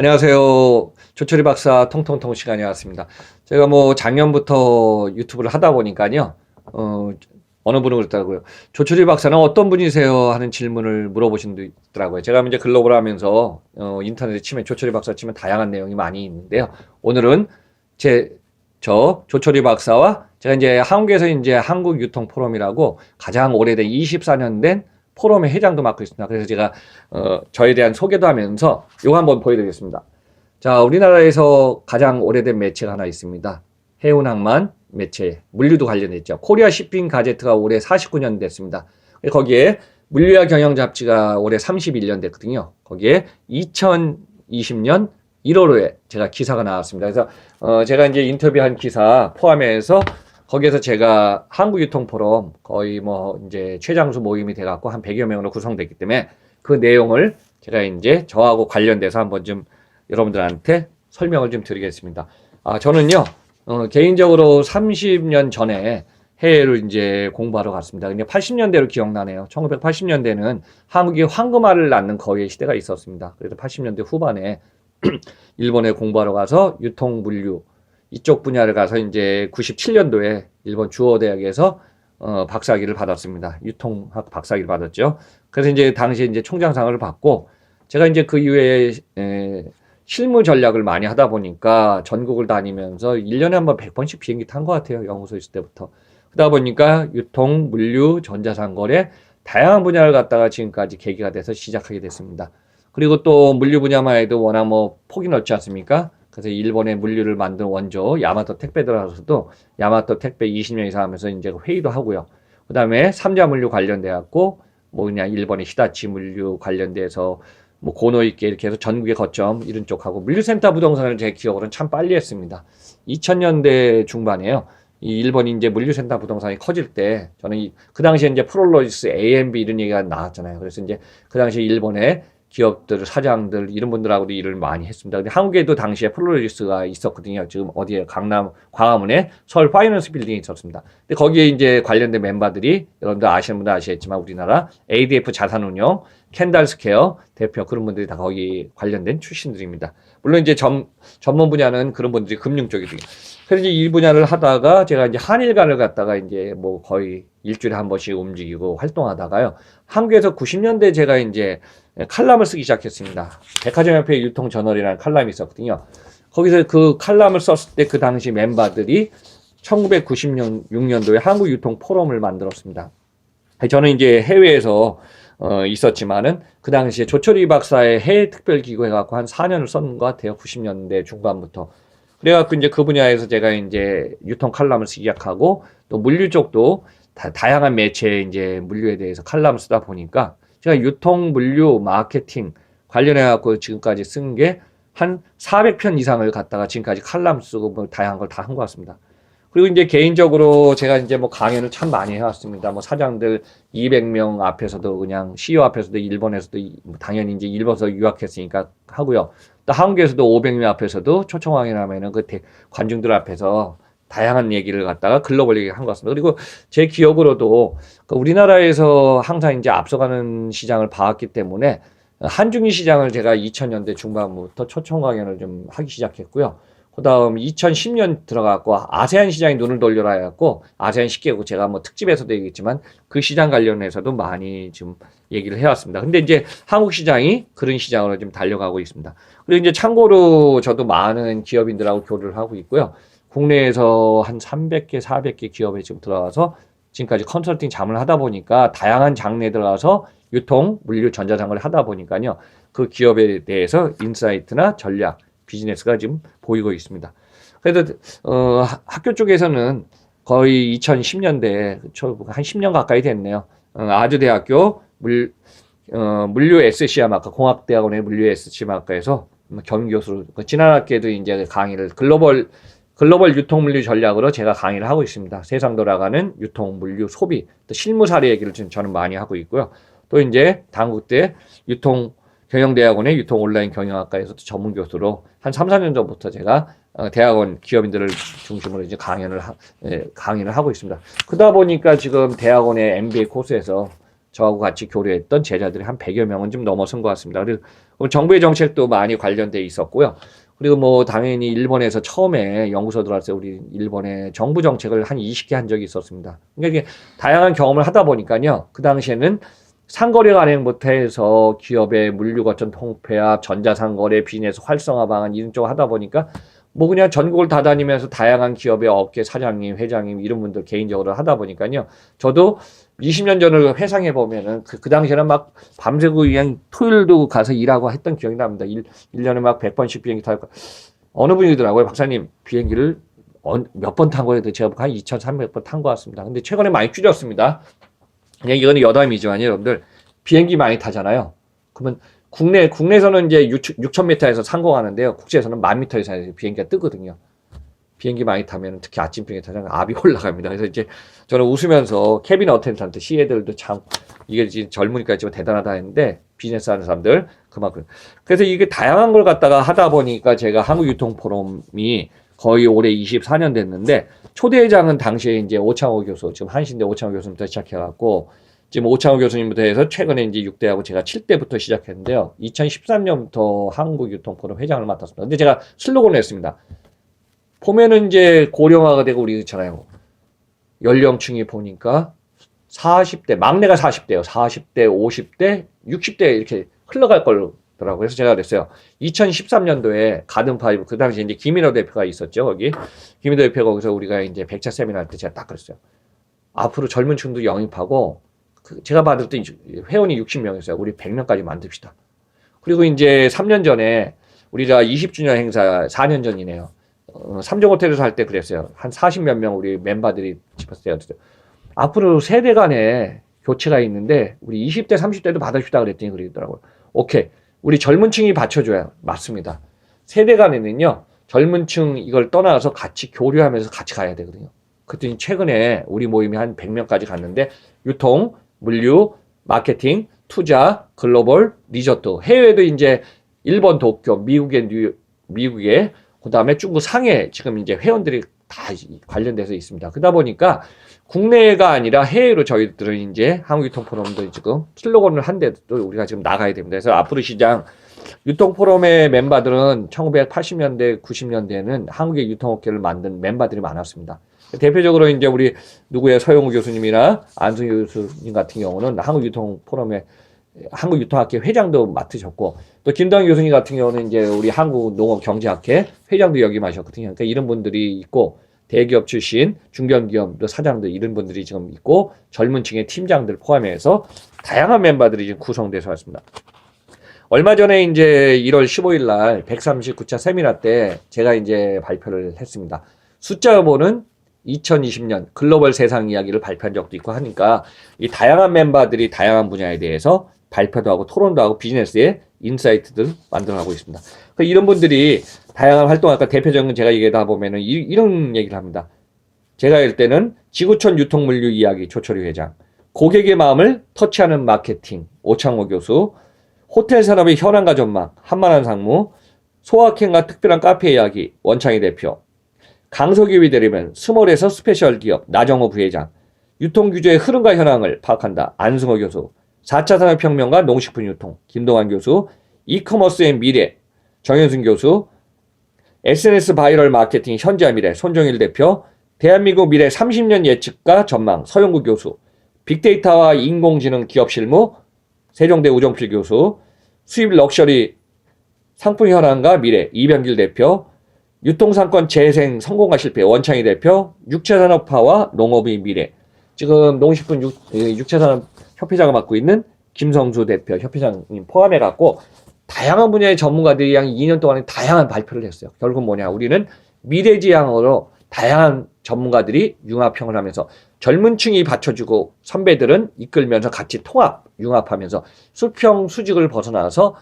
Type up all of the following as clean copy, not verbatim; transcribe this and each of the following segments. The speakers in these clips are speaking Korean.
안녕하세요. 조철이 박사 통통통 시간이 왔습니다. 제가 뭐 작년부터 유튜브를 하다 보니까요. 어느 분은 그랬더라고요. 조철이 박사는 어떤 분이세요? 하는 질문을 물어보신 분도 있더라고요. 제가 이제 글로벌 하면서 인터넷에 치면 조철이 박사 치면 다양한 내용이 많이 있는데요. 오늘은 조철이 박사와 제가 이제 한국에서 이제 한국 유통 포럼이라고 가장 오래된 24년 된 포럼의 회장도 맡고 있습니다. 그래서 제가 저에 대한 소개도 하면서 이거 한번 보여드리겠습니다. 자, 우리나라에서 가장 오래된 매체가 하나 있습니다. 해운항만 매체, 물류도 관련됐죠. 코리아 쉬핑 가제트가 올해 49년 됐습니다. 거기에 물류와 경영 잡지가 올해 31년 됐거든요. 거기에 2020년 1월에 제가 기사가 나왔습니다. 그래서 제가 이제 인터뷰한 기사 포함해서 거기에서 제가 한국유통포럼 거의 뭐 이제 최장수 모임이 돼갖고 한 100여 명으로 구성됐기 때문에 그 내용을 제가 이제 저하고 관련돼서 한번 좀 여러분들한테 설명을 좀 드리겠습니다. 저는요, 개인적으로 30년 전에 해외를 이제 공부하러 갔습니다. 근데 80년대로 기억나네요. 1980년대는 한국이 황금알을 낳는 거의 시대가 있었습니다. 그래서 80년대 후반에 일본에 공부하러 가서 유통 물류 이쪽 분야를 가서 이제 97년도에 일본 주어대학에서 박사학위를 받았습니다. 유통학 박사학위를 받았죠. 그래서 이제 당시에 이제 총장상을 받고 제가 이제 그 이후에 실무 전략을 많이 하다 보니까 전국을 다니면서 1년에 한 번 100번씩 비행기 탄 것 같아요. 연구소 있을 때부터. 그러다 보니까 유통, 물류, 전자상거래 다양한 분야를 갖다가 지금까지 계기가 돼서 시작하게 됐습니다. 그리고 또 물류 분야만 해도 워낙 뭐 폭이 넓지 않습니까? 그래서 일본의 물류를 만든 원조 야마토 택배 들어가서도 야마토 택배 20년 이상 하면서 이제 회의도 하고요. 그 다음에 삼자 물류 관련돼 갖고 뭐 그냥 일본의 히다치 물류 관련돼서 뭐 고노이케 이렇게 해서 전국의 거점 이런 쪽하고 물류센터 부동산을 제 기억으로는 참 빨리 했습니다. 2000년대 중반에요. 이 일본이 이제 물류센터 부동산이 커질 때 저는 그 당시에 이제 프롤로지스 A&B 이런 얘기가 나왔잖아요. 그래서 이제 그 당시에 일본의 기업들, 사장들, 이런 분들하고도 일을 많이 했습니다. 근데 한국에도 당시에 플로리스가 있었거든요. 지금 어디에 강남, 광화문에 서울 파이낸스 빌딩에 있었습니다. 근데 거기에 이제 관련된 멤버들이 여러분들 아시는 분들 아시겠지만 우리나라 ADF 자산운용, 캔달스퀘어 대표 그런 분들이 다 거기 관련된 출신들입니다. 물론 이제 전문 분야는 그런 분들이 금융 쪽이거든요. 그래서 이제 이 분야를 하다가 제가 이제 한일간을 갖다가 이제 뭐 거의 일주일에 한 번씩 움직이고 활동하다가요. 한국에서 90년대 제가 이제 칼럼을 쓰기 시작했습니다. 백화점협회 유통저널이라는 칼럼이 있었거든요. 거기서 그 칼럼을 썼을 때 그 당시 멤버들이 1996년도에 한국유통포럼을 만들었습니다. 저는 이제 해외에서 있었지만은 그 당시에 조철이 박사의 해외 특별기구 해갖고 한 4년을 썼는 것 같아요. 90년대 중반부터. 그래갖고 이제 그 분야에서 제가 이제 유통 칼럼을 쓰기 시작하고 또 물류 쪽도 다양한 매체에 이제 물류에 대해서 칼럼을 쓰다 보니까 제가 유통, 물류, 마케팅 관련해갖고 지금까지 쓴 게 한 400편 이상을 갖다가 지금까지 칼럼 쓰고 뭐 다양한 걸 다 한 것 같습니다. 그리고 이제 개인적으로 제가 이제 뭐 강연을 참 많이 해왔습니다. 뭐 사장들 200명 앞에서도 그냥 CEO 앞에서도 일본에서도 당연히 이제 일본에서 유학했으니까 하고요. 또 한국에서도 500명 앞에서도 초청왕이라면은 그 관중들 앞에서 다양한 얘기를 갖다가 글로벌 얘기를 한 것 같습니다. 그리고 제 기억으로도 우리나라에서 항상 이제 앞서가는 시장을 봐왔기 때문에 한중일 시장을 제가 2000년대 중반부터 초청 강연을 좀 하기 시작했고요. 그 다음 2010년 들어가고 아세안 시장에 눈을 돌려라 해갖고 아세안 10개국 제가 뭐 특집에서도 얘기했지만 그 시장 관련해서도 많이 좀 얘기를 해왔습니다. 근데 이제 한국 시장이 그런 시장으로 좀 달려가고 있습니다. 그리고 이제 참고로 저도 많은 기업인들하고 교류를 하고 있고요. 국내에서 한 300개, 400개 기업에 지금 들어가서 지금까지 컨설팅 자문을 하다 보니까 다양한 장르에 들어가서 유통, 물류, 전자상거래 하다 보니까요. 그 기업에 대해서 인사이트나 전략, 비즈니스가 지금 보이고 있습니다. 그래서 학교 쪽에서는 거의 2010년대, 한 10년 가까이 됐네요. 아주대학교 물류 SC학과, 공학대학원의 물류 SC학과에서 겸교수로, 지난 학기에도 이제 강의를 글로벌 유통 물류 전략으로 제가 강의를 하고 있습니다. 세상 돌아가는 유통 물류 소비, 또 실무 사례 얘기를 지금 저는 많이 하고 있고요. 또 이제 당국대 경영대학원의 유통 온라인 경영학과에서도 전문 교수로 한 3, 4년 전부터 제가 대학원 기업인들을 중심으로 이제 강의를 하고 있습니다. 그러다 보니까 지금 대학원의 MBA 코스에서 저하고 같이 교류했던 제자들이 한 100여 명은 좀 넘어선 것 같습니다. 그리고 정부의 정책도 많이 관련돼 있었고요. 그리고 뭐 당연히 일본에서 처음에 연구소 들어왔을 때 우리 일본의 정부 정책을 한 20개 한 적이 있었습니다. 그러니까 이게 다양한 경험을 하다 보니까요. 그 당시에는 상거래 관행부터 해서 기업의 물류 거점 통폐합, 전자상거래, 비즈니스 활성화 방안 이런 쪽을 하다 보니까 뭐 그냥 전국을 다 다니면서 다양한 기업의 업계 사장님, 회장님 이런 분들 개인적으로 하다 보니까요. 저도 20년 전을 회상해 보면은 그 당시에는 막 밤새고 그냥 토요일도 가서 일하고 했던 기억이 납니다. 1년에 막 100번씩 비행기 타고 어느 분이더라고요. 박사님 비행기를 몇 번 탄 거예요? 제가 한 2,300번 탄 것 같습니다. 근데 최근에 많이 줄였습니다. 그냥 이거는 여담이지만 여러분들 비행기 많이 타잖아요. 그러면 국내에서는 이제 6,000m에서 상공하는데요. 국제에서는 10,000m에서 비행기가 뜨거든요. 비행기 많이 타면 특히 아침 비행기 타면 압이 올라갑니다. 그래서 이제 저는 웃으면서 캐빈 어텐던트 CA들도 참 이게 지금 젊으니까 좀 대단하다 했는데 비즈니스 하는 사람들 그만큼. 그래서 이게 다양한 걸 갖다가 하다 보니까 제가 한국유통포럼이 거의 올해 24년 됐는데 초대회장은 당시에 이제 오창호 교수, 지금 한신대 오창호 교수님부터 시작해갖고 지금 오창호 교수님부터 해서 최근에 이제 6대하고 제가 7대부터 시작했는데요. 2013년부터 한국유통포럼 회장을 맡았습니다. 근데 제가 슬로건을 했습니다. 보면은 이제 고령화가 되고 우리 그렇잖아요. 연령층이 보니까 40대, 막내가 40대요. 40대, 50대, 60대 이렇게 흘러갈 거더라고요. 그래서 제가 그랬어요. 2013년도에 가든파이브, 그 당시에 이제 김인호 대표가 있었죠. 거기. 김인호 대표가 거기서 우리가 이제 백차 세미나 할 때 제가 딱 그랬어요. 앞으로 젊은 층도 영입하고, 제가 받을 때 회원이 60명이었어요. 우리 100명까지 만듭시다. 그리고 이제 3년 전에 우리가 20주년 행사 4년 전이네요. 3종 호텔에서 할 때 그랬어요. 한 40몇 명 우리 멤버들이 집었어요. 앞으로 세대 간에 교체가 있는데 우리 20대, 30대도 받아주다 그랬더니 그러더라고요. 오케이. 우리 젊은 층이 받쳐줘야 맞습니다. 세대 간에는요. 젊은 층 이걸 떠나서 같이 교류하면서 같이 가야 되거든요. 그랬더니 최근에 우리 모임이 한 100명까지 갔는데 유통, 물류, 마케팅, 투자, 글로벌, 리조트, 해외도 이제 일본 도쿄, 미국에 그 다음에 중국 상해 지금 이제 회원들이 다 관련돼서 있습니다. 그러다 보니까 국내가 아니라 해외로 저희들은 이제 한국유통포럼도 지금 슬로건을 한 데도 우리가 지금 나가야 됩니다. 그래서 앞으로 시장 유통포럼의 멤버들은 1980년대, 90년대에는 한국의 유통업계를 만든 멤버들이 많았습니다. 대표적으로 이제 우리 누구의 서영우 교수님이나 안승희 교수님 같은 경우는 한국유통포럼의 한국유통학회 회장도 맡으셨고 또 김동현 교수님 같은 경우는 이제 우리 한국농업경제학회 회장도 역임하셨거든요. 그러니까 이런 분들이 있고 대기업 출신, 중견기업 사장들 이런 분들이 지금 있고 젊은 층의 팀장들 포함해서 다양한 멤버들이 지금 구성돼서 왔습니다. 얼마 전에 이제 1월 15일 날 139차 세미나 때 제가 이제 발표를 했습니다. 숫자 여보는 2020년 글로벌 세상 이야기를 발표한 적도 있고 하니까 이 다양한 멤버들이 다양한 분야에 대해서 발표도 하고 토론도 하고 비즈니스의 인사이트들 만들어가고 있습니다. 이런 분들이 다양한 활동, 아까 대표적인 제가 얘기하다 보면은 이런 얘기를 합니다. 제가 할 때는 지구촌 유통물류 이야기 조철희 회장, 고객의 마음을 터치하는 마케팅 오창호 교수, 호텔 산업의 현황과 전망 한만한 상무, 소확행과 특별한 카페 이야기 원창희 대표, 강소기업이 되려면 스몰에서 스페셜 기업 나정호 부회장, 유통규제의 흐름과 현황을 파악한다 안승호 교수, 4차 산업혁명과 농식품 유통 김동환 교수, 이커머스의 미래 정현승 교수, SNS 바이럴 마케팅 현재와 미래 손정일 대표, 대한민국 미래 30년 예측과 전망 서영구 교수, 빅데이터와 인공지능 기업 실무 세종대 우정필 교수, 수입 럭셔리 상품 현황과 미래 이병길 대표, 유통상권 재생 성공과 실패 원창희 대표, 육체산업화와 농업의 미래 지금 농식품 육체산업 협회장을 맡고 있는 김성수 대표 협회장님 포함해갖고 다양한 분야의 전문가들이 한 2년 동안에 다양한 발표를 했어요. 결국 뭐냐, 우리는 미래지향으로 다양한 전문가들이 융합형을 하면서 젊은 층이 받쳐주고 선배들은 이끌면서 같이 통합, 융합하면서 수평 수직을 벗어나서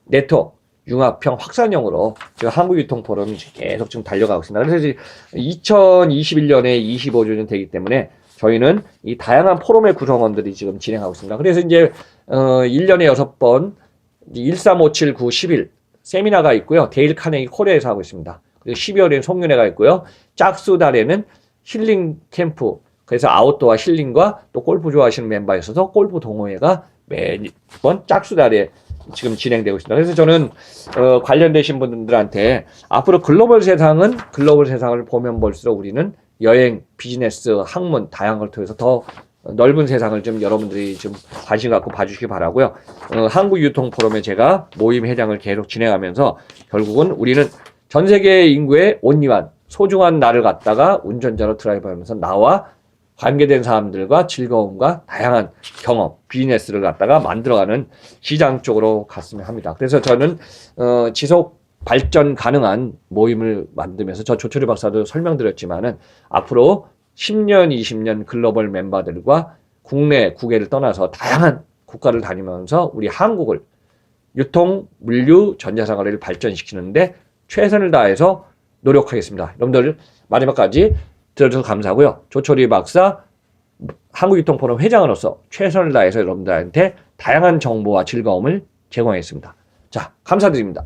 네트워크, 융합형 확산형으로 지금 한국유통포럼이 계속 지금 달려가고 있습니다. 그래서 2021년에 25주년 되기 때문에 저희는 이 다양한 포럼의 구성원들이 지금 진행하고 있습니다. 그래서 이제 1년에 6번 1357, 9, 10일 세미나가 있고요. 데일 카네기 코리아에서 하고 있습니다. 그리고 12월에는 송년회가 있고요. 짝수 달에는 힐링 캠프, 그래서 아웃도어 힐링과 또 골프 좋아하시는 멤버에 있어서 골프 동호회가 매번 짝수달에 지금 진행되고 있습니다. 그래서 저는 관련되신 분들한테 앞으로 글로벌 세상을 보면 볼수록 우리는 여행, 비즈니스, 학문 다양한 걸 통해서 더 넓은 세상을 좀 여러분들이 좀 관심 갖고 봐주시기 바라고요. 한국유통포럼에 제가 모임 회장을 계속 진행하면서 결국은 우리는 전 세계 인구의 온리완 소중한 나를 갖다가 운전자로 드라이브하면서 나와 관계된 사람들과 즐거움과 다양한 경험, 비즈니스를 갖다가 만들어가는 시장 쪽으로 갔으면 합니다. 그래서 저는 지속 발전 가능한 모임을 만들면서 저 조철희 박사도 설명드렸지만은 앞으로 10년, 20년 글로벌 멤버들과 국내, 국외를 떠나서 다양한 국가를 다니면서 우리 한국을 유통, 물류, 전자상거래를 발전시키는데 최선을 다해서 노력하겠습니다. 여러분들 마지막까지 들어주셔서 감사하고요. 조철희 박사 한국유통포럼 회장으로서 최선을 다해서 여러분들한테 다양한 정보와 즐거움을 제공하겠습니다. 자, 감사드립니다.